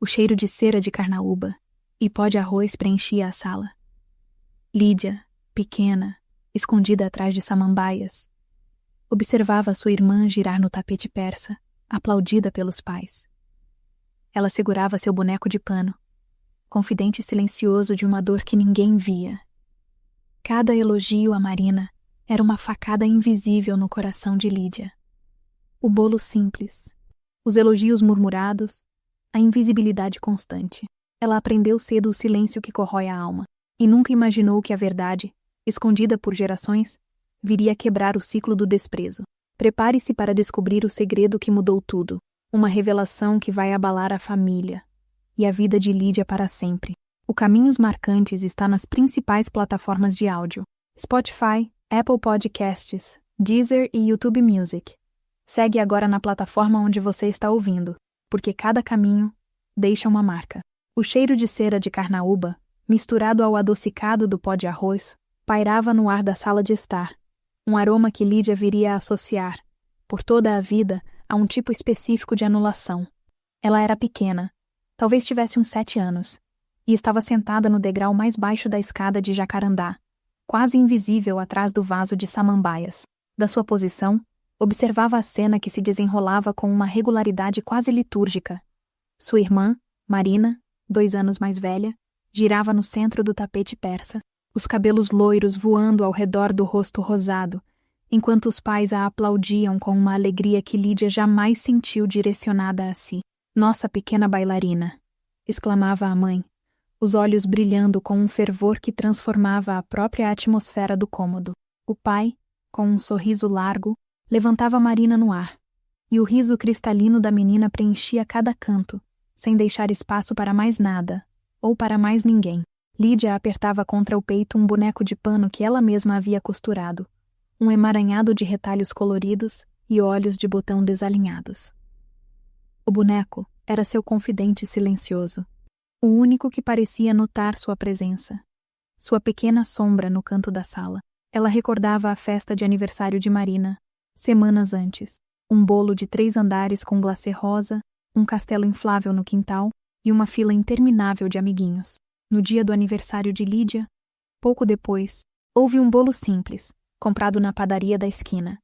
O cheiro de cera de carnaúba e pó de arroz preenchia a sala. Lídia, pequena, escondida atrás de samambaias, observava sua irmã girar no tapete persa, aplaudida pelos pais. Ela segurava seu boneco de pano, confidente silencioso de uma dor que ninguém via. Cada elogio a Marina era uma facada invisível no coração de Lídia. O bolo simples, os elogios murmurados, a invisibilidade constante. Ela aprendeu cedo o silêncio que corrói a alma, e nunca imaginou que a verdade, escondida por gerações, viria a quebrar o ciclo do desprezo. Prepare-se para descobrir o segredo que mudou tudo, uma revelação que vai abalar a família e a vida de Lídia para sempre. O Caminhos Marcantes está nas principais plataformas de áudio: Spotify, Apple Podcasts, Deezer e YouTube Music. Segue agora na plataforma onde você está ouvindo, porque cada caminho deixa uma marca. O cheiro de cera de carnaúba, misturado ao adocicado do pó de arroz, pairava no ar da sala de estar, um aroma que Lídia viria a associar, por toda a vida, a um tipo específico de anulação. Ela era pequena, talvez tivesse uns 7 anos, e estava sentada no degrau mais baixo da escada de jacarandá, quase invisível atrás do vaso de samambaias. Da sua posição, observava a cena que se desenrolava com uma regularidade quase litúrgica. Sua irmã, Marina, 2 anos mais velha, girava no centro do tapete persa, os cabelos loiros voando ao redor do rosto rosado, enquanto os pais a aplaudiam com uma alegria que Lídia jamais sentiu direcionada a si. "Nossa pequena bailarina!" exclamava a mãe, os olhos brilhando com um fervor que transformava a própria atmosfera do cômodo. O pai, com um sorriso largo, levantava Marina no ar, e o riso cristalino da menina preenchia cada canto, sem deixar espaço para mais nada, ou para mais ninguém. Lídia apertava contra o peito um boneco de pano que ela mesma havia costurado, um emaranhado de retalhos coloridos e olhos de botão desalinhados. O boneco era seu confidente silencioso, o único que parecia notar sua presença, sua pequena sombra no canto da sala. Ela recordava a festa de aniversário de Marina, semanas antes, um bolo de 3 andares com glacê rosa, um castelo inflável no quintal e uma fila interminável de amiguinhos. No dia do aniversário de Lídia, pouco depois, houve um bolo simples, comprado na padaria da esquina,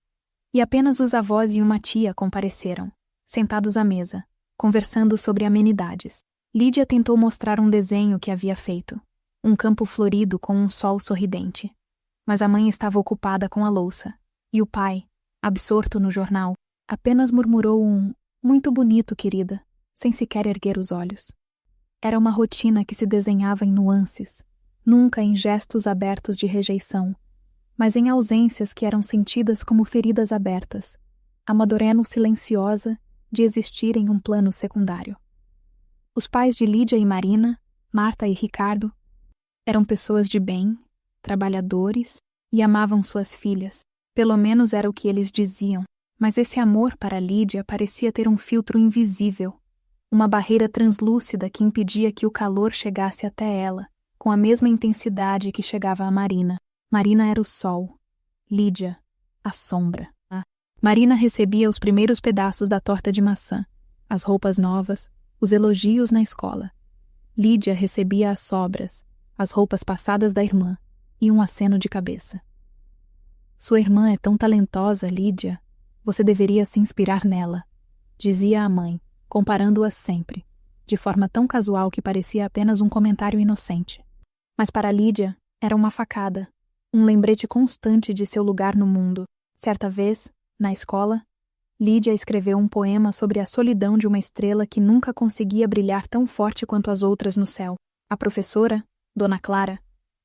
e apenas os avós e uma tia compareceram, sentados à mesa, conversando sobre amenidades. Lídia tentou mostrar um desenho que havia feito, um campo florido com um sol sorridente, mas a mãe estava ocupada com a louça, e o pai, absorto no jornal, apenas murmurou um "muito bonito, querida", sem sequer erguer os olhos. Era uma rotina que se desenhava em nuances, nunca em gestos abertos de rejeição, mas em ausências que eram sentidas como feridas abertas, amadoreno silenciosa de existir em um plano secundário. Os pais de Lídia e Marina, Marta e Ricardo, eram pessoas de bem, trabalhadores e amavam suas filhas. Pelo menos era o que eles diziam, mas esse amor para Lídia parecia ter um filtro invisível, uma barreira translúcida que impedia que o calor chegasse até ela, com a mesma intensidade que chegava a Marina. Marina era o sol, Lídia, a sombra. Marina recebia os primeiros pedaços da torta de maçã, as roupas novas, os elogios na escola. Lídia recebia as sobras, as roupas passadas da irmã e um aceno de cabeça. "Sua irmã é tão talentosa, Lídia. Você deveria se inspirar nela", dizia a mãe, comparando-a sempre, de forma tão casual que parecia apenas um comentário inocente. Mas para Lídia era uma facada, um lembrete constante de seu lugar no mundo. Certa vez, na escola, Lídia escreveu um poema sobre a solidão de uma estrela que nunca conseguia brilhar tão forte quanto as outras no céu. A professora, Dona Clara,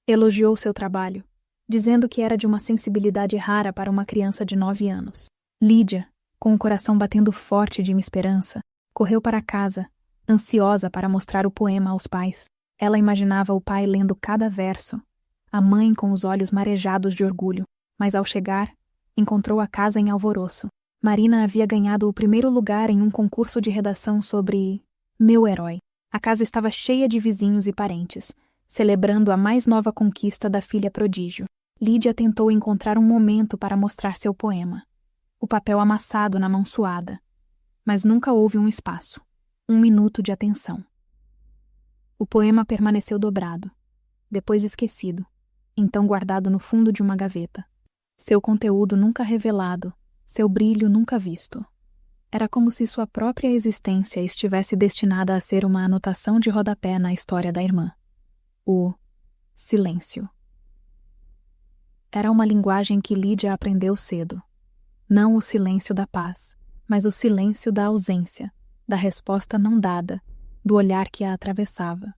elogiou seu trabalho, dizendo que era de uma sensibilidade rara para uma criança de 9 anos. Lídia, com o coração batendo forte de uma esperança, correu para casa, ansiosa para mostrar o poema aos pais. Ela imaginava o pai lendo cada verso, a mãe com os olhos marejados de orgulho, mas ao chegar, encontrou a casa em alvoroço. Marina havia ganhado o primeiro lugar em um concurso de redação sobre Meu Herói. A casa estava cheia de vizinhos e parentes, celebrando a mais nova conquista da filha prodígio. Lídia tentou encontrar um momento para mostrar seu poema, o papel amassado na mão suada, mas nunca houve um espaço, um minuto de atenção. O poema permaneceu dobrado, depois esquecido, então guardado no fundo de uma gaveta. Seu conteúdo nunca revelado, seu brilho nunca visto. Era como se sua própria existência estivesse destinada a ser uma anotação de rodapé na história da irmã. O silêncio. Era uma linguagem que Lídia aprendeu cedo. Não o silêncio da paz, mas o silêncio da ausência, da resposta não dada, do olhar que a atravessava.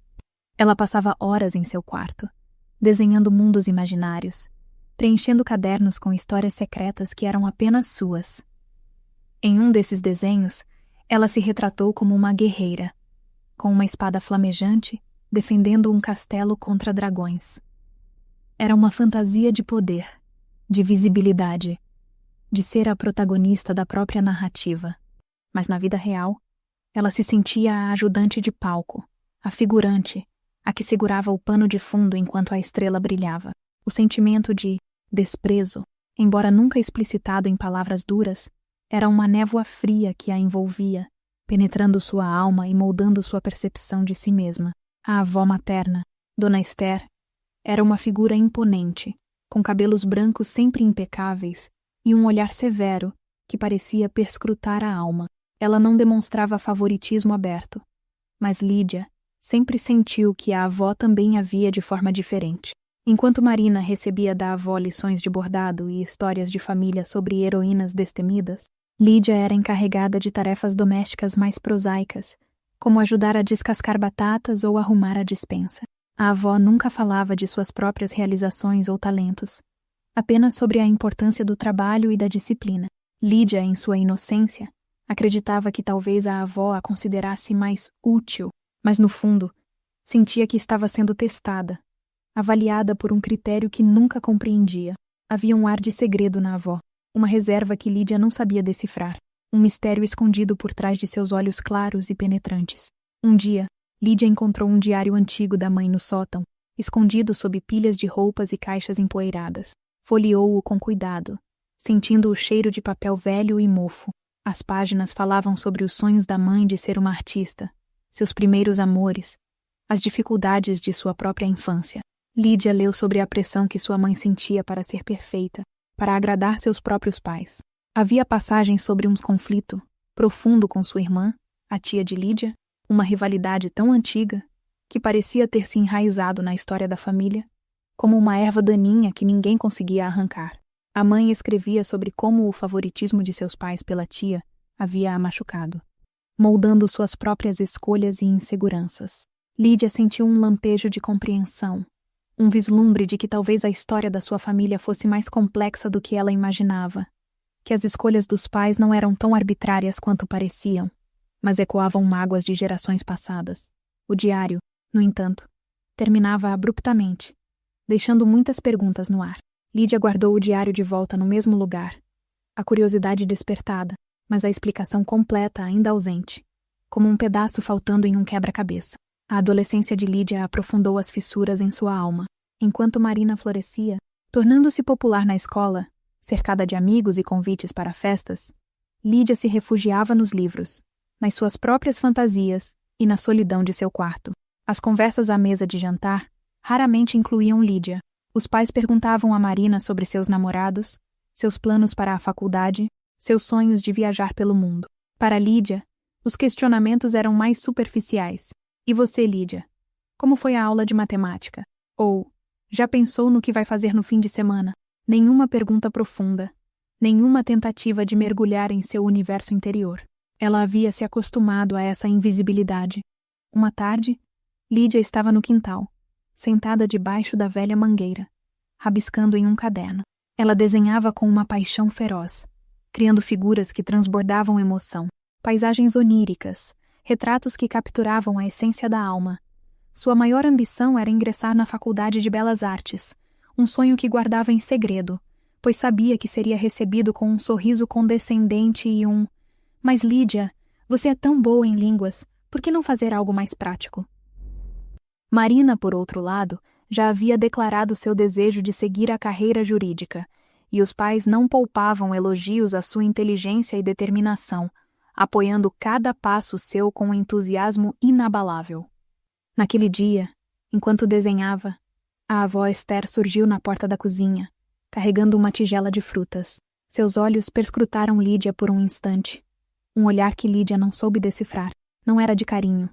Ela passava horas em seu quarto, desenhando mundos imaginários, preenchendo cadernos com histórias secretas que eram apenas suas. Em um desses desenhos, ela se retratou como uma guerreira, com uma espada flamejante, defendendo um castelo contra dragões. Era uma fantasia de poder, de visibilidade, de ser a protagonista da própria narrativa. Mas na vida real, ela se sentia a ajudante de palco, a figurante, a que segurava o pano de fundo enquanto a estrela brilhava. O sentimento de desprezo, embora nunca explicitado em palavras duras, era uma névoa fria que a envolvia, penetrando sua alma e moldando sua percepção de si mesma. A avó materna, Dona Esther, era uma figura imponente, com cabelos brancos sempre impecáveis e um olhar severo que parecia perscrutar a alma. Ela não demonstrava favoritismo aberto, mas Lídia sempre sentiu que a avó também a via de forma diferente. Enquanto Marina recebia da avó lições de bordado e histórias de família sobre heroínas destemidas, Lídia era encarregada de tarefas domésticas mais prosaicas, como ajudar a descascar batatas ou arrumar a despensa. A avó nunca falava de suas próprias realizações ou talentos, apenas sobre a importância do trabalho e da disciplina. Lídia, em sua inocência, acreditava que talvez a avó a considerasse mais útil, mas no fundo, sentia que estava sendo testada, avaliada por um critério que nunca compreendia. Havia um ar de segredo na avó, uma reserva que Lídia não sabia decifrar, um mistério escondido por trás de seus olhos claros e penetrantes. Um dia, Lídia encontrou um diário antigo da mãe no sótão, escondido sob pilhas de roupas e caixas empoeiradas. Folheou-o com cuidado, sentindo o cheiro de papel velho e mofo. As páginas falavam sobre os sonhos da mãe de ser uma artista, seus primeiros amores, as dificuldades de sua própria infância. Lídia leu sobre a pressão que sua mãe sentia para ser perfeita, para agradar seus próprios pais. Havia passagens sobre um conflito profundo com sua irmã, a tia de Lídia, uma rivalidade tão antiga que parecia ter se enraizado na história da família, como uma erva daninha que ninguém conseguia arrancar. A mãe escrevia sobre como o favoritismo de seus pais pela tia havia a machucado, moldando suas próprias escolhas e inseguranças. Lídia sentiu um lampejo de compreensão, um vislumbre de que talvez a história da sua família fosse mais complexa do que ela imaginava, que as escolhas dos pais não eram tão arbitrárias quanto pareciam, mas ecoavam mágoas de gerações passadas. O diário, no entanto, terminava abruptamente, deixando muitas perguntas no ar. Lídia guardou o diário de volta no mesmo lugar, a curiosidade despertada, mas a explicação completa ainda ausente, como um pedaço faltando em um quebra-cabeça. A adolescência de Lídia aprofundou as fissuras em sua alma, enquanto Marina florescia, tornando-se popular na escola, cercada de amigos e convites para festas. Lídia se refugiava nos livros, nas suas próprias fantasias e na solidão de seu quarto. As conversas à mesa de jantar raramente incluíam Lídia. Os pais perguntavam a Marina sobre seus namorados, seus planos para a faculdade, seus sonhos de viajar pelo mundo. Para Lídia, os questionamentos eram mais superficiais. E você, Lídia? Como foi a aula de matemática? Ou, já pensou no que vai fazer no fim de semana? Nenhuma pergunta profunda, nenhuma tentativa de mergulhar em seu universo interior. Ela havia se acostumado a essa invisibilidade. Uma tarde, Lídia estava no quintal, sentada debaixo da velha mangueira, rabiscando em um caderno. Ela desenhava com uma paixão feroz, criando figuras que transbordavam emoção, paisagens oníricas, retratos que capturavam a essência da alma. Sua maior ambição era ingressar na Faculdade de Belas Artes, um sonho que guardava em segredo, pois sabia que seria recebido com um sorriso condescendente e um "Mas Lídia, você é tão boa em línguas, por que não fazer algo mais prático?" Marina, por outro lado, já havia declarado seu desejo de seguir a carreira jurídica, e os pais não poupavam elogios à sua inteligência e determinação, apoiando cada passo seu com um entusiasmo inabalável. Naquele dia, enquanto desenhava, a avó Esther surgiu na porta da cozinha, carregando uma tigela de frutas. Seus olhos perscrutaram Lídia por um instante. Um olhar que Lídia não soube decifrar. Não era de carinho,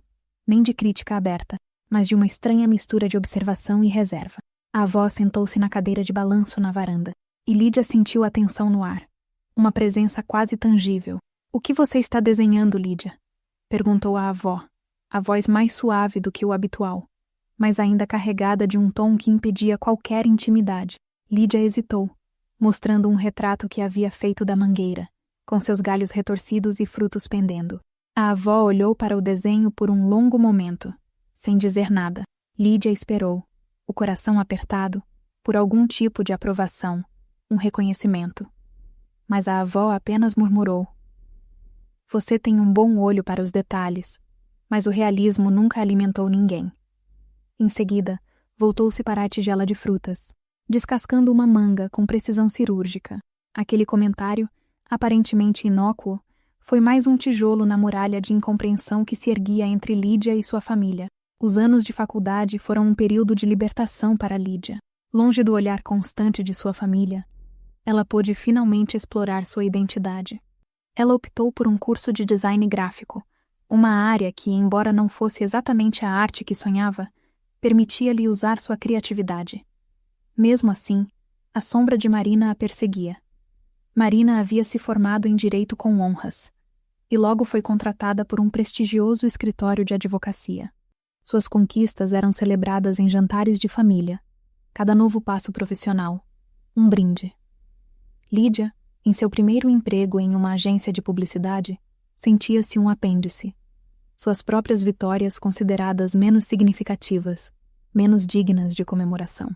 nem de crítica aberta, mas de uma estranha mistura de observação e reserva. A avó sentou-se na cadeira de balanço na varanda, e Lídia sentiu a tensão no ar. Uma presença quase tangível. "O que você está desenhando, Lídia?" perguntou a avó, a voz mais suave do que o habitual, mas ainda carregada de um tom que impedia qualquer intimidade. Lídia hesitou, mostrando um retrato que havia feito da mangueira, com seus galhos retorcidos e frutos pendendo. A avó olhou para o desenho por um longo momento, sem dizer nada. Lídia esperou, o coração apertado, por algum tipo de aprovação, um reconhecimento. Mas a avó apenas murmurou: "Você tem um bom olho para os detalhes, mas o realismo nunca alimentou ninguém." Em seguida, voltou-se para a tigela de frutas, descascando uma manga com precisão cirúrgica. Aquele comentário, aparentemente inócuo, foi mais um tijolo na muralha de incompreensão que se erguia entre Lídia e sua família. Os anos de faculdade foram um período de libertação para Lídia. Longe do olhar constante de sua família, ela pôde finalmente explorar sua identidade. Ela optou por um curso de design gráfico, uma área que, embora não fosse exatamente a arte que sonhava, permitia-lhe usar sua criatividade. Mesmo assim, a sombra de Marina a perseguia. Marina havia se formado em direito com honras, e logo foi contratada por um prestigioso escritório de advocacia. Suas conquistas eram celebradas em jantares de família, cada novo passo profissional, um brinde. Lídia, em seu primeiro emprego em uma agência de publicidade, sentia-se um apêndice. Suas próprias vitórias consideradas menos significativas, menos dignas de comemoração.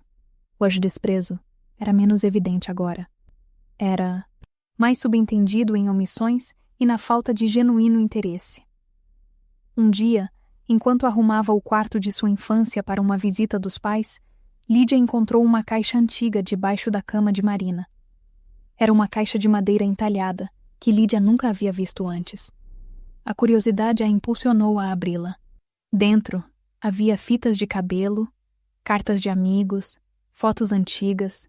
O desprezo era menos evidente agora. Era mais subentendido em omissões e na falta de genuíno interesse. Um dia, enquanto arrumava o quarto de sua infância para uma visita dos pais, Lídia encontrou uma caixa antiga debaixo da cama de Marina. Era uma caixa de madeira entalhada, que Lídia nunca havia visto antes. A curiosidade a impulsionou a abri-la. Dentro, havia fitas de cabelo, cartas de amigos, fotos antigas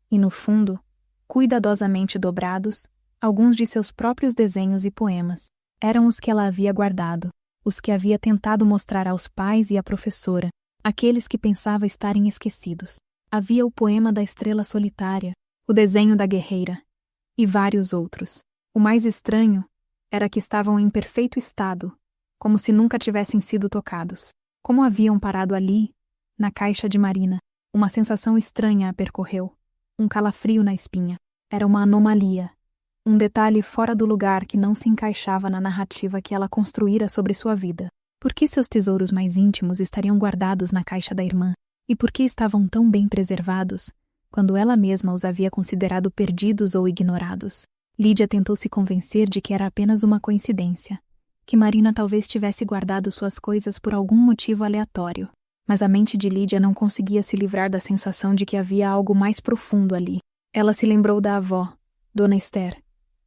e, no fundo, cuidadosamente dobrados, alguns de seus próprios desenhos e poemas. Eram os que ela havia guardado, os que havia tentado mostrar aos pais e à professora, aqueles que pensava estarem esquecidos. Havia o poema da estrela solitária, o desenho da guerreira, e vários outros. O mais estranho era que estavam em perfeito estado, como se nunca tivessem sido tocados. Como haviam parado ali, na caixa de Marina, uma sensação estranha a percorreu, um calafrio na espinha. Era uma anomalia, um detalhe fora do lugar que não se encaixava na narrativa que ela construíra sobre sua vida. Por que seus tesouros mais íntimos estariam guardados na caixa da irmã? E por que estavam tão bem preservados, quando ela mesma os havia considerado perdidos ou ignorados? Lídia tentou se convencer de que era apenas uma coincidência, que Marina talvez tivesse guardado suas coisas por algum motivo aleatório. Mas a mente de Lídia não conseguia se livrar da sensação de que havia algo mais profundo ali. Ela se lembrou da avó, Dona Esther,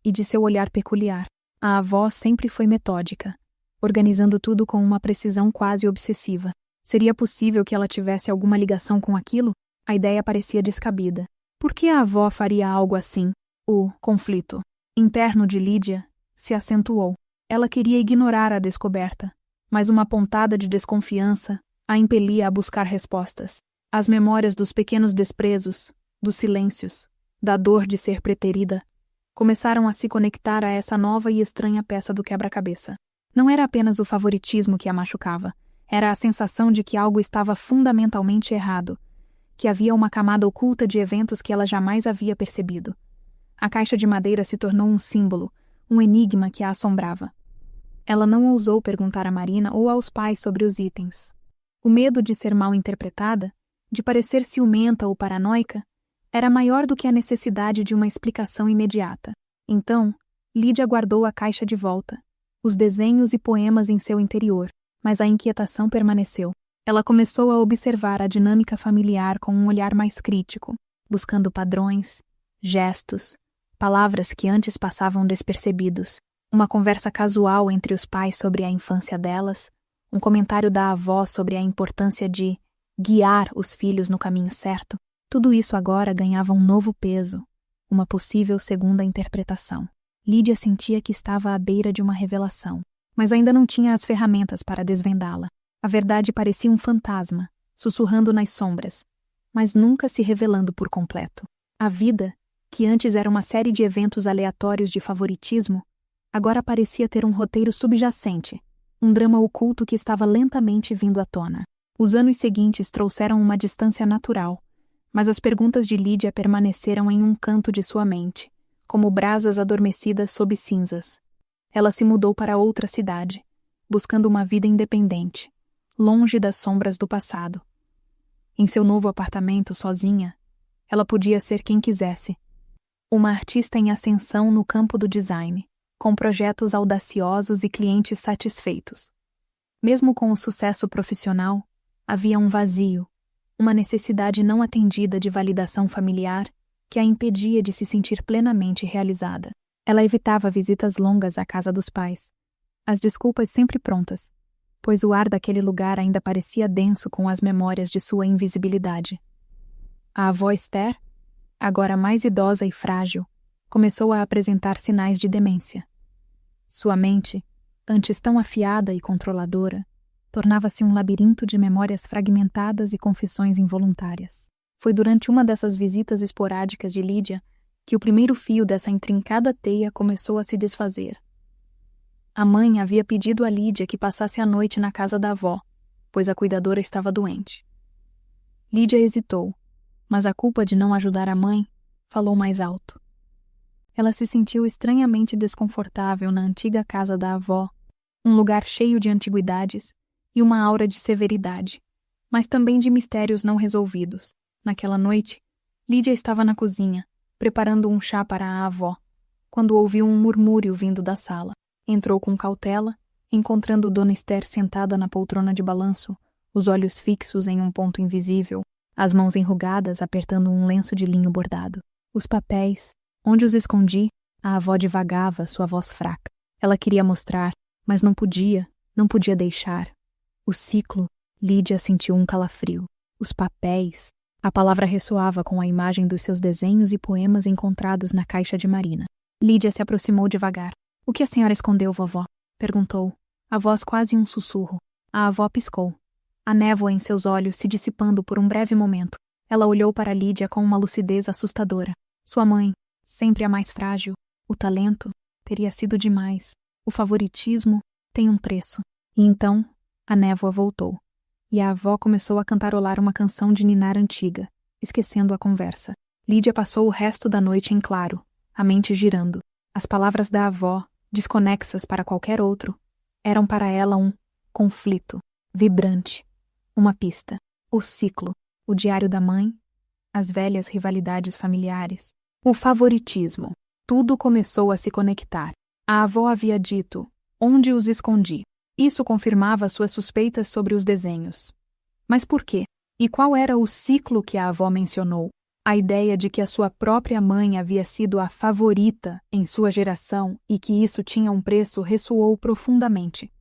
e de seu olhar peculiar. A avó sempre foi metódica, organizando tudo com uma precisão quase obsessiva. Seria possível que ela tivesse alguma ligação com aquilo? A ideia parecia descabida. Por que a avó faria algo assim? O conflito interno de Lídia se acentuou. Ela queria ignorar a descoberta, mas uma pontada de desconfiança a impelia a buscar respostas. As memórias dos pequenos desprezos, dos silêncios, da dor de ser preterida, começaram a se conectar a essa nova e estranha peça do quebra-cabeça. Não era apenas o favoritismo que a machucava, era a sensação de que algo estava fundamentalmente errado, que havia uma camada oculta de eventos que ela jamais havia percebido. A caixa de madeira se tornou um símbolo, um enigma que a assombrava. Ela não ousou perguntar a Marina ou aos pais sobre os itens. O medo de ser mal interpretada, de parecer ciumenta ou paranoica, era maior do que a necessidade de uma explicação imediata. Então, Lídia guardou a caixa de volta, os desenhos e poemas em seu interior, mas a inquietação permaneceu. Ela começou a observar a dinâmica familiar com um olhar mais crítico, buscando padrões, gestos, palavras que antes passavam despercebidos, uma conversa casual entre os pais sobre a infância delas, um comentário da avó sobre a importância de guiar os filhos no caminho certo, tudo isso agora ganhava um novo peso, uma possível segunda interpretação. Lídia sentia que estava à beira de uma revelação, mas ainda não tinha as ferramentas para desvendá-la. A verdade parecia um fantasma, sussurrando nas sombras, mas nunca se revelando por completo. A vida, que antes era uma série de eventos aleatórios de favoritismo, agora parecia ter um roteiro subjacente, um drama oculto que estava lentamente vindo à tona. Os anos seguintes trouxeram uma distância natural, mas as perguntas de Lídia permaneceram em um canto de sua mente, como brasas adormecidas sob cinzas. Ela se mudou para outra cidade, buscando uma vida independente, longe das sombras do passado. Em seu novo apartamento, sozinha, ela podia ser quem quisesse. Uma artista em ascensão no campo do design, com projetos audaciosos e clientes satisfeitos. Mesmo com o sucesso profissional, havia um vazio, uma necessidade não atendida de validação familiar que a impedia de se sentir plenamente realizada. Ela evitava visitas longas à casa dos pais, as desculpas sempre prontas, pois o ar daquele lugar ainda parecia denso com as memórias de sua invisibilidade. A avó Esther, agora mais idosa e frágil, começou a apresentar sinais de demência. Sua mente, antes tão afiada e controladora, tornava-se um labirinto de memórias fragmentadas e confissões involuntárias. Foi durante uma dessas visitas esporádicas de Lídia que o primeiro fio dessa intrincada teia começou a se desfazer. A mãe havia pedido a Lídia que passasse a noite na casa da avó, pois a cuidadora estava doente. Lídia hesitou, mas a culpa de não ajudar a mãe falou mais alto. Ela se sentiu estranhamente desconfortável na antiga casa da avó, um lugar cheio de antiguidades e uma aura de severidade, mas também de mistérios não resolvidos. Naquela noite, Lídia estava na cozinha, preparando um chá para a avó, quando ouviu um murmúrio vindo da sala. Entrou com cautela, encontrando Dona Esther sentada na poltrona de balanço, os olhos fixos em um ponto invisível, as mãos enrugadas apertando um lenço de linho bordado. Os papéis, onde os escondi, a avó divagava, sua voz fraca. Ela queria mostrar, mas não podia deixar. O ciclo, Lídia sentiu um calafrio. Os papéis. A palavra ressoava com a imagem dos seus desenhos e poemas encontrados na caixa de Marina. Lídia se aproximou devagar. — O que a senhora escondeu, vovó? Perguntou, a voz quase um sussurro. A avó piscou. A névoa em seus olhos se dissipando por um breve momento. Ela olhou para Lídia com uma lucidez assustadora. Sua mãe, sempre a mais frágil. O talento teria sido demais. O favoritismo tem um preço. E então, a névoa voltou. E a avó começou a cantarolar uma canção de ninar antiga, esquecendo a conversa. Lídia passou o resto da noite em claro, a mente girando. As palavras da avó, desconexas para qualquer outro, eram para ela um conflito, vibrante, uma pista, o ciclo, o diário da mãe, as velhas rivalidades familiares, o favoritismo. Tudo começou a se conectar. A avó havia dito, onde os escondi. Isso confirmava suas suspeitas sobre os desenhos. Mas por quê? E qual era o ciclo que a avó mencionou? A ideia de que a sua própria mãe havia sido a favorita em sua geração e que isso tinha um preço ressoou profundamente,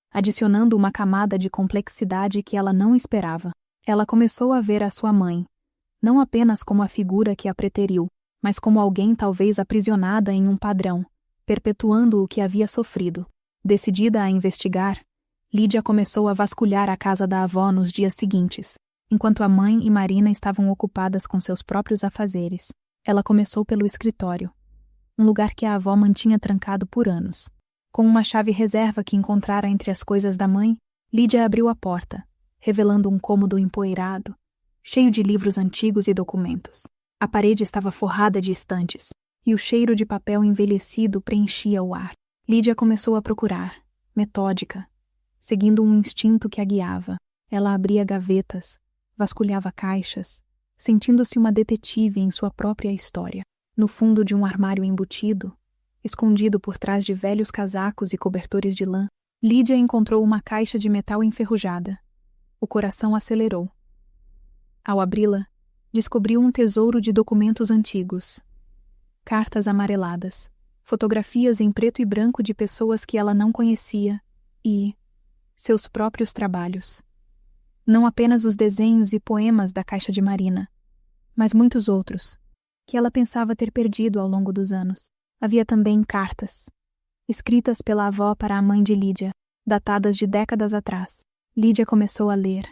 adicionando uma camada de complexidade que ela não esperava. Ela começou a ver a sua mãe, não apenas como a figura que a preteriu, mas como alguém talvez aprisionada em um padrão, perpetuando o que havia sofrido. Decidida a investigar, Lídia começou a vasculhar a casa da avó nos dias seguintes. Enquanto a mãe e Marina estavam ocupadas com seus próprios afazeres, ela começou pelo escritório, um lugar que a avó mantinha trancado por anos. Com uma chave reserva que encontrara entre as coisas da mãe, Lídia abriu a porta, revelando um cômodo empoeirado, cheio de livros antigos e documentos. A parede estava forrada de estantes, e o cheiro de papel envelhecido preenchia o ar. Lídia começou a procurar, metódica, seguindo um instinto que a guiava. Ela abria gavetas, vasculhava caixas, sentindo-se uma detetive em sua própria história. No fundo de um armário embutido, escondido por trás de velhos casacos e cobertores de lã, Lídia encontrou uma caixa de metal enferrujada. O coração acelerou. Ao abri-la, descobriu um tesouro de documentos antigos. Cartas amareladas, fotografias em preto e branco de pessoas que ela não conhecia e, seus próprios trabalhos. Não apenas os desenhos e poemas da caixa de Marina, mas muitos outros, que ela pensava ter perdido ao longo dos anos. Havia também cartas, escritas pela avó para a mãe de Lídia, datadas de décadas atrás. Lídia começou a ler,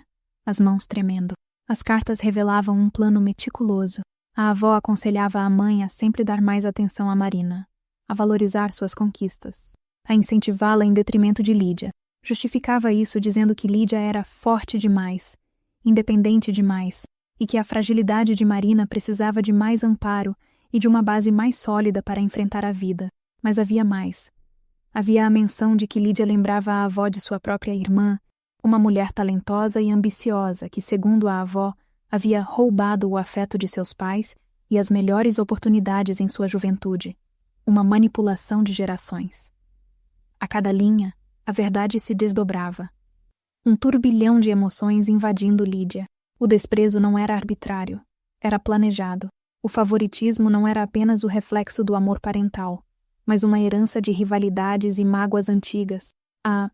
as mãos tremendo. As cartas revelavam um plano meticuloso. A avó aconselhava a mãe a sempre dar mais atenção a Marina, a valorizar suas conquistas, a incentivá-la em detrimento de Lídia. Justificava isso dizendo que Lídia era forte demais, independente demais, e que a fragilidade de Marina precisava de mais amparo e de uma base mais sólida para enfrentar a vida. Mas havia mais. Havia a menção de que Lídia lembrava a avó de sua própria irmã, uma mulher talentosa e ambiciosa que, segundo a avó, havia roubado o afeto de seus pais e as melhores oportunidades em sua juventude. Uma manipulação de gerações. A cada linha, a verdade se desdobrava. Um turbilhão de emoções invadindo Lídia. O desprezo não era arbitrário, era planejado. O favoritismo não era apenas o reflexo do amor parental, mas uma herança de rivalidades e mágoas antigas. A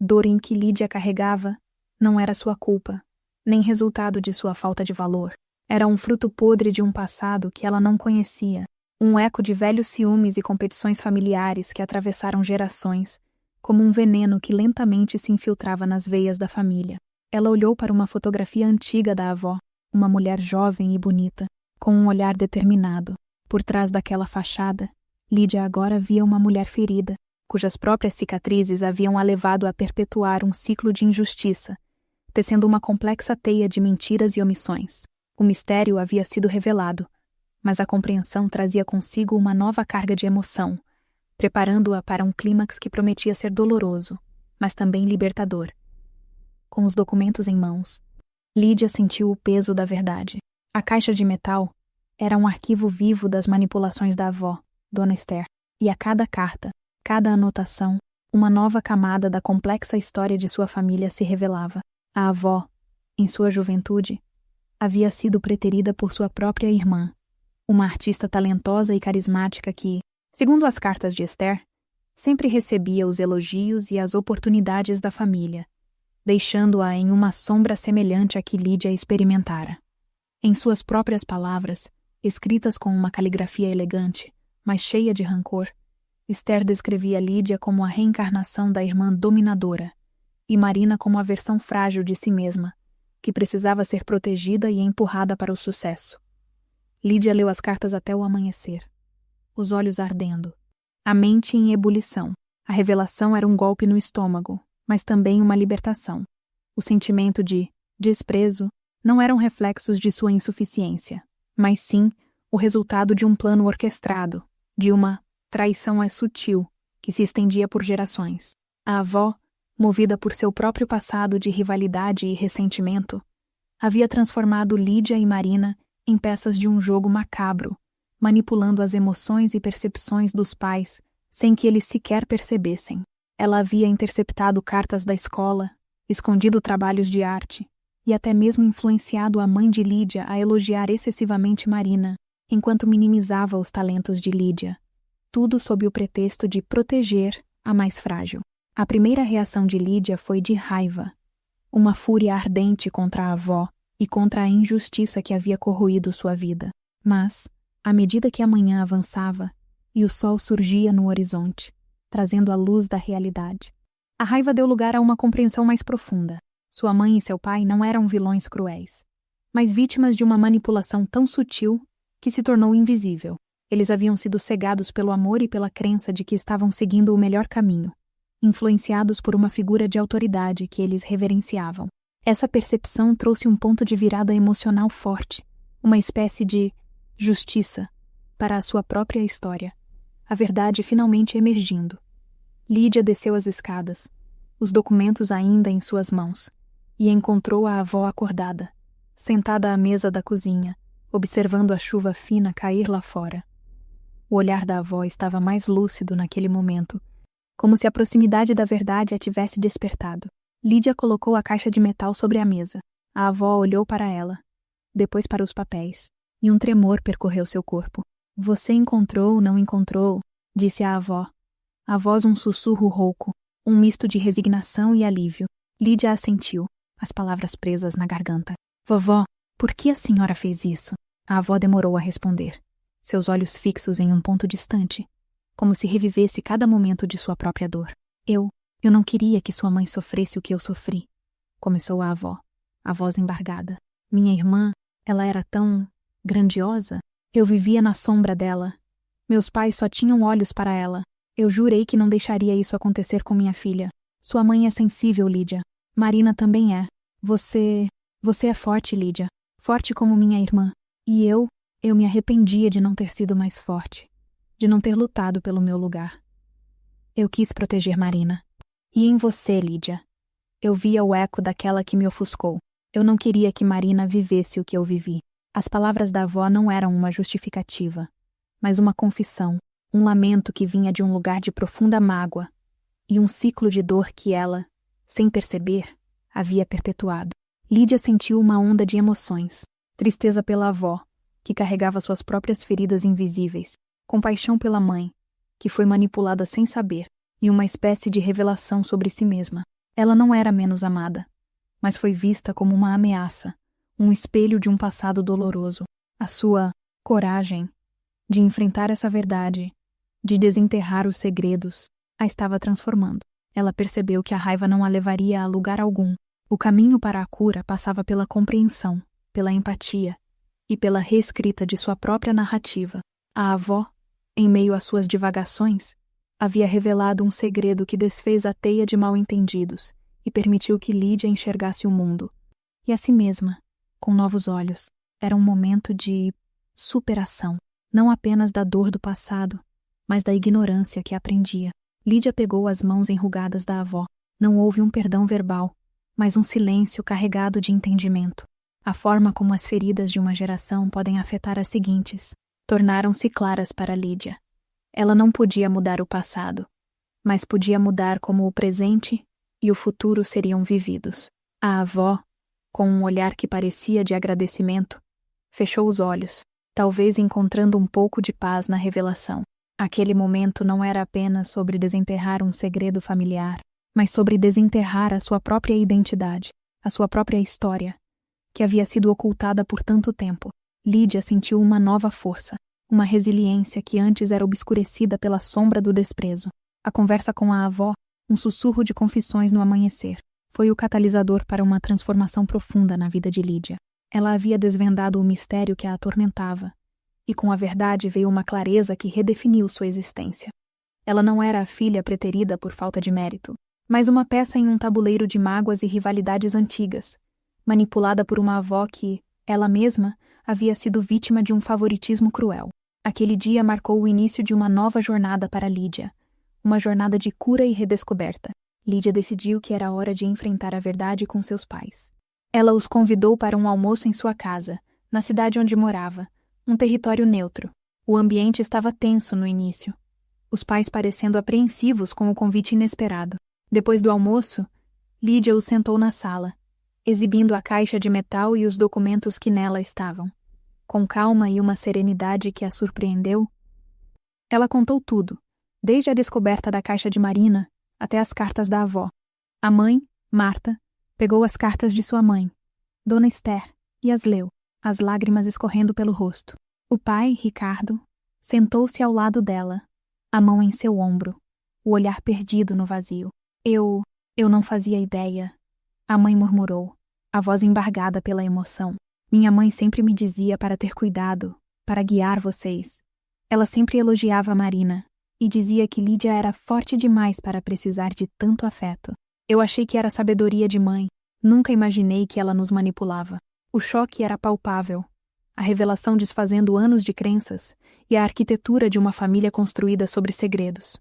dor em que Lídia carregava não era sua culpa, nem resultado de sua falta de valor. Era um fruto podre de um passado que ela não conhecia, um eco de velhos ciúmes e competições familiares que atravessaram gerações, como um veneno que lentamente se infiltrava nas veias da família. Ela olhou para uma fotografia antiga da avó, uma mulher jovem e bonita, com um olhar determinado. Por trás daquela fachada, Lídia agora via uma mulher ferida, cujas próprias cicatrizes haviam a levado a perpetuar um ciclo de injustiça, tecendo uma complexa teia de mentiras e omissões. O mistério havia sido revelado, mas a compreensão trazia consigo uma nova carga de emoção, preparando-a para um clímax que prometia ser doloroso, mas também libertador. Com os documentos em mãos, Lídia sentiu o peso da verdade. A caixa de metal era um arquivo vivo das manipulações da avó, Dona Esther, e a cada carta, cada anotação, uma nova camada da complexa história de sua família se revelava. A avó, em sua juventude, havia sido preterida por sua própria irmã, uma artista talentosa e carismática que, segundo as cartas de Esther, sempre recebia os elogios e as oportunidades da família, deixando-a em uma sombra semelhante à que Lídia experimentara. Em suas próprias palavras, escritas com uma caligrafia elegante, mas cheia de rancor, Esther descrevia Lídia como a reencarnação da irmã dominadora e Marina como a versão frágil de si mesma, que precisava ser protegida e empurrada para o sucesso. Lídia leu as cartas até o amanhecer, os olhos ardendo, a mente em ebulição. A revelação era um golpe no estômago, mas também uma libertação. O sentimento de desprezo não eram reflexos de sua insuficiência, mas sim o resultado de um plano orquestrado, de uma traição sutil que se estendia por gerações. A avó, movida por seu próprio passado de rivalidade e ressentimento, havia transformado Lídia e Marina em peças de um jogo macabro, manipulando as emoções e percepções dos pais sem que eles sequer percebessem. Ela havia interceptado cartas da escola, escondido trabalhos de arte e até mesmo influenciado a mãe de Lídia a elogiar excessivamente Marina, enquanto minimizava os talentos de Lídia. Tudo sob o pretexto de proteger a mais frágil. A primeira reação de Lídia foi de raiva, uma fúria ardente contra a avó e contra a injustiça que havia corroído sua vida. Mas, à medida que a manhã avançava e o sol surgia no horizonte, trazendo a luz da realidade, a raiva deu lugar a uma compreensão mais profunda. Sua mãe e seu pai não eram vilões cruéis, mas vítimas de uma manipulação tão sutil que se tornou invisível. Eles haviam sido cegados pelo amor e pela crença de que estavam seguindo o melhor caminho, influenciados por uma figura de autoridade que eles reverenciavam. Essa percepção trouxe um ponto de virada emocional forte, uma espécie de justiça para a sua própria história, a verdade finalmente emergindo. Lídia desceu as escadas, os documentos ainda em suas mãos, e encontrou a avó acordada, sentada à mesa da cozinha, observando a chuva fina cair lá fora. O olhar da avó estava mais lúcido naquele momento, como se a proximidade da verdade a tivesse despertado. Lídia colocou a caixa de metal sobre a mesa. A avó olhou para ela, depois para os papéis, e um tremor percorreu seu corpo. "Você encontrou, não encontrou?", disse a avó. A voz um sussurro rouco, um misto de resignação e alívio. Lídia assentiu, as palavras presas na garganta. Vovó, por que a senhora fez isso? A avó demorou a responder, seus olhos fixos em um ponto distante, como se revivesse cada momento de sua própria dor. Eu não queria que sua mãe sofresse o que eu sofri, começou a avó, a voz embargada. Minha irmã, ela era tão grandiosa. Eu vivia na sombra dela. Meus pais só tinham olhos para ela. Eu jurei que não deixaria isso acontecer com minha filha. Sua mãe é sensível, Lídia. Marina também é. Você é forte, Lídia. Forte como minha irmã. E eu me arrependia de não ter sido mais forte. De não ter lutado pelo meu lugar. Eu quis proteger Marina. E em você, Lídia. Eu via o eco daquela que me ofuscou. Eu não queria que Marina vivesse o que eu vivi. As palavras da avó não eram uma justificativa, mas uma confissão, um lamento que vinha de um lugar de profunda mágoa e um ciclo de dor que ela, sem perceber, havia perpetuado. Lídia sentiu uma onda de emoções, tristeza pela avó, que carregava suas próprias feridas invisíveis, compaixão pela mãe, que foi manipulada sem saber, e uma espécie de revelação sobre si mesma. Ela não era menos amada, mas foi vista como uma ameaça, um espelho de um passado doloroso. A sua coragem de enfrentar essa verdade, de desenterrar os segredos, a estava transformando. Ela percebeu que a raiva não a levaria a lugar algum. O caminho para a cura passava pela compreensão, pela empatia e pela reescrita de sua própria narrativa. A avó, em meio às suas divagações, havia revelado um segredo que desfez a teia de mal-entendidos e permitiu que Lídia enxergasse o mundo, e a si mesma, com novos olhos. Era um momento de superação, não apenas da dor do passado, mas da ignorância que aprendia. Lídia pegou as mãos enrugadas da avó. Não houve um perdão verbal, mas um silêncio carregado de entendimento. A forma como as feridas de uma geração podem afetar as seguintes tornaram-se claras para Lídia. Ela não podia mudar o passado, mas podia mudar como o presente e o futuro seriam vividos. A avó, com um olhar que parecia de agradecimento, fechou os olhos, talvez encontrando um pouco de paz na revelação. Aquele momento não era apenas sobre desenterrar um segredo familiar, mas sobre desenterrar a sua própria identidade, a sua própria história, que havia sido ocultada por tanto tempo. Lídia sentiu uma nova força, uma resiliência que antes era obscurecida pela sombra do desprezo. A conversa com a avó, um sussurro de confissões no amanhecer, foi o catalisador para uma transformação profunda na vida de Lídia. Ela havia desvendado o mistério que a atormentava, e com a verdade veio uma clareza que redefiniu sua existência. Ela não era a filha preterida por falta de mérito, mas uma peça em um tabuleiro de mágoas e rivalidades antigas, manipulada por uma avó que, ela mesma, havia sido vítima de um favoritismo cruel. Aquele dia marcou o início de uma nova jornada para Lídia, uma jornada de cura e redescoberta. Lídia decidiu que era hora de enfrentar a verdade com seus pais. Ela os convidou para um almoço em sua casa, na cidade onde morava, um território neutro. O ambiente estava tenso no início, os pais parecendo apreensivos com o convite inesperado. Depois do almoço, Lídia os sentou na sala, exibindo a caixa de metal e os documentos que nela estavam. Com calma e uma serenidade que a surpreendeu, ela contou tudo, desde a descoberta da caixa de Marina até as cartas da avó. A mãe, Marta, pegou as cartas de sua mãe, Dona Esther, e as leu, as lágrimas escorrendo pelo rosto. O pai, Ricardo, sentou-se ao lado dela, a mão em seu ombro, o olhar perdido no vazio. Eu não fazia ideia, a mãe murmurou, a voz embargada pela emoção. Minha mãe sempre me dizia para ter cuidado, para guiar vocês. Ela sempre elogiava a Marina e dizia que Lídia era forte demais para precisar de tanto afeto. Eu achei que era sabedoria de mãe, nunca imaginei que ela nos manipulava. O choque era palpável, a revelação desfazendo anos de crenças e a arquitetura de uma família construída sobre segredos.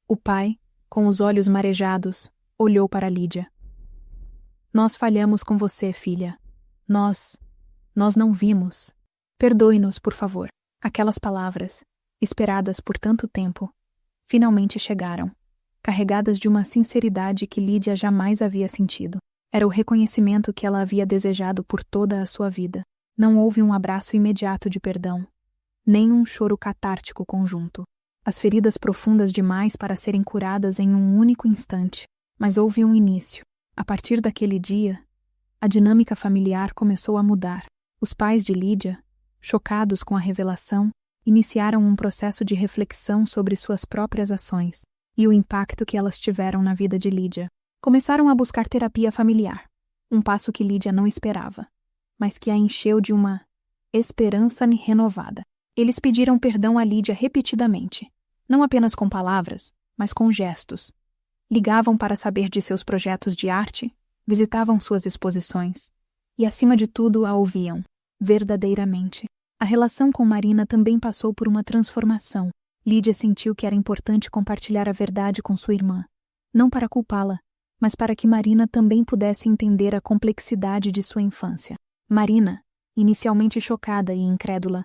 O pai, com os olhos marejados, olhou para Lídia. Nós falhamos com você, filha. Nós não vimos. Perdoe-nos, por favor. Aquelas palavras, esperadas por tanto tempo, finalmente chegaram, carregadas de uma sinceridade que Lídia jamais havia sentido. Era o reconhecimento que ela havia desejado por toda a sua vida. Não houve um abraço imediato de perdão, nem um choro catártico conjunto. as feridas profundas demais para serem curadas em um único instante. Mas houve um início. A partir daquele dia, a dinâmica familiar começou a mudar. Os pais de Lídia, chocados com a revelação, iniciaram um processo de reflexão sobre suas próprias ações e o impacto que elas tiveram na vida de Lídia. Começaram a buscar terapia familiar, um passo que Lídia não esperava, mas que a encheu de uma esperança renovada. Eles pediram perdão a Lídia repetidamente, não apenas com palavras, mas com gestos. Ligavam para saber de seus projetos de arte, visitavam suas exposições e, acima de tudo, a ouviam, verdadeiramente. A relação com Marina também passou por uma transformação. Lídia sentiu que era importante compartilhar a verdade com sua irmã, não para culpá-la, mas para que Marina também pudesse entender a complexidade de sua infância. Marina, inicialmente chocada e incrédula,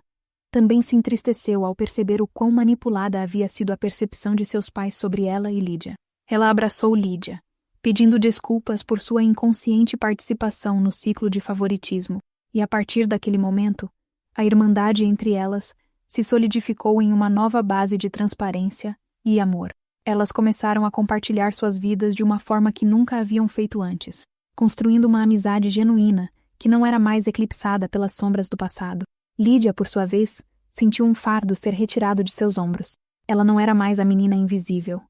também se entristeceu ao perceber o quão manipulada havia sido a percepção de seus pais sobre ela e Lídia. Ela abraçou Lídia, pedindo desculpas por sua inconsciente participação no ciclo de favoritismo, e a partir daquele momento, a irmandade entre elas se solidificou em uma nova base de transparência e amor. Elas começaram a compartilhar suas vidas de uma forma que nunca haviam feito antes, construindo uma amizade genuína que não era mais eclipsada pelas sombras do passado. Lídia, por sua vez, sentiu um fardo ser retirado de seus ombros. Ela não era mais a menina invisível,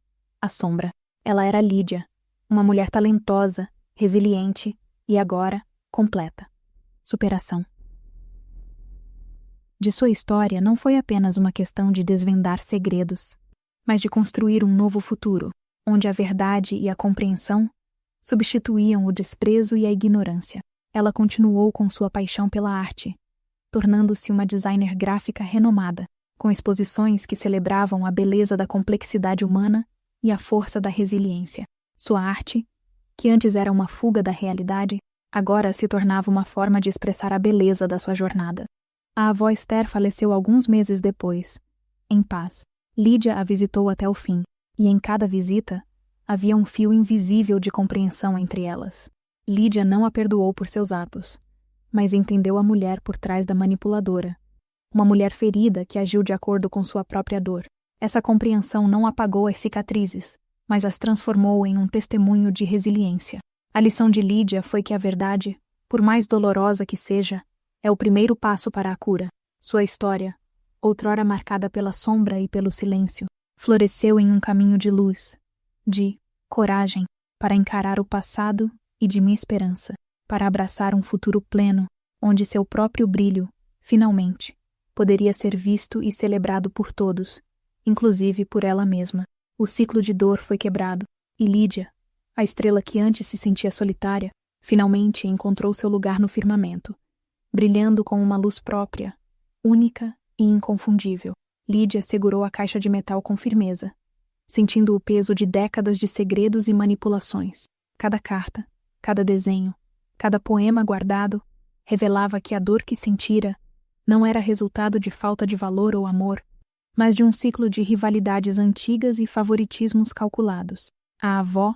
a sombra. Ela era Lídia, uma mulher talentosa, resiliente e agora completa. Superação. De sua história não foi apenas uma questão de desvendar segredos, mas de construir um novo futuro, onde a verdade e a compreensão substituíam o desprezo e a ignorância. Ela continuou com sua paixão pela arte, tornando-se uma designer gráfica renomada, com exposições que celebravam a beleza da complexidade humana e a força da resiliência. Sua arte, que antes era uma fuga da realidade, agora se tornava uma forma de expressar a beleza da sua jornada. A avó Esther faleceu alguns meses depois. Em paz, Lídia a visitou até o fim, e em cada visita havia um fio invisível de compreensão entre elas. Lídia não a perdoou por seus atos, mas entendeu a mulher por trás da manipuladora. Uma mulher ferida que agiu de acordo com sua própria dor. Essa compreensão não apagou as cicatrizes, mas as transformou em um testemunho de resiliência. A lição de Lídia foi que a verdade, por mais dolorosa que seja, é o primeiro passo para a cura. Sua história, outrora marcada pela sombra e pelo silêncio, floresceu em um caminho de luz, de coragem, para encarar o passado e de esperança, para abraçar um futuro pleno, onde seu próprio brilho, finalmente, poderia ser visto e celebrado por todos, inclusive por ela mesma. O ciclo de dor foi quebrado, e Lídia, a estrela que antes se sentia solitária, finalmente encontrou seu lugar no firmamento, brilhando com uma luz própria, única e inconfundível. Lídia segurou a caixa de metal com firmeza, sentindo o peso de décadas de segredos e manipulações. Cada carta, cada desenho, cada poema guardado revelava que a dor que sentira não era resultado de falta de valor ou amor, mas de um ciclo de rivalidades antigas e favoritismos calculados. A avó,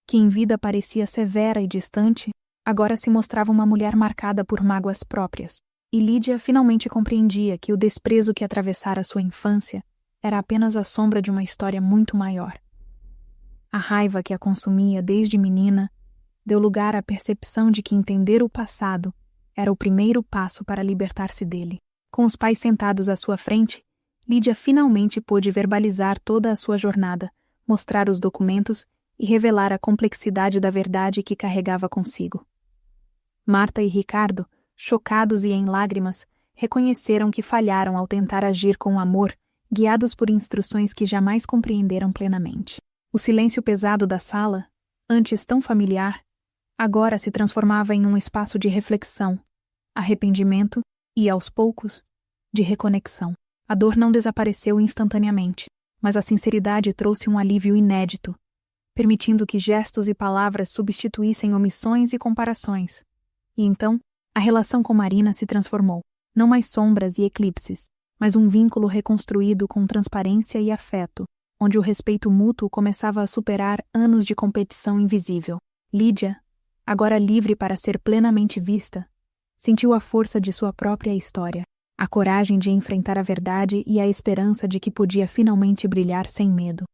que em vida parecia severa e distante, agora se mostrava uma mulher marcada por mágoas próprias, e Lídia finalmente compreendia que o desprezo que atravessara sua infância era apenas a sombra de uma história muito maior. A raiva que a consumia desde menina deu lugar à percepção de que entender o passado era o primeiro passo para libertar-se dele. Com os pais sentados à sua frente, Lídia finalmente pôde verbalizar toda a sua jornada, mostrar os documentos e revelar a complexidade da verdade que carregava consigo. Marta e Ricardo, chocados e em lágrimas, reconheceram que falharam ao tentar agir com amor, guiados por instruções que jamais compreenderam plenamente. O silêncio pesado da sala, antes tão familiar, agora se transformava em um espaço de reflexão, arrependimento e, aos poucos, de reconexão. A dor não desapareceu instantaneamente, mas a sinceridade trouxe um alívio inédito, permitindo que gestos e palavras substituíssem omissões e comparações. E então, a relação com Marina se transformou, não mais sombras e eclipses, mas um vínculo reconstruído com transparência e afeto, onde o respeito mútuo começava a superar anos de competição invisível. Lídia, agora livre para ser plenamente vista, sentiu a força de sua própria história. A coragem de enfrentar a verdade e a esperança de que podia finalmente brilhar sem medo.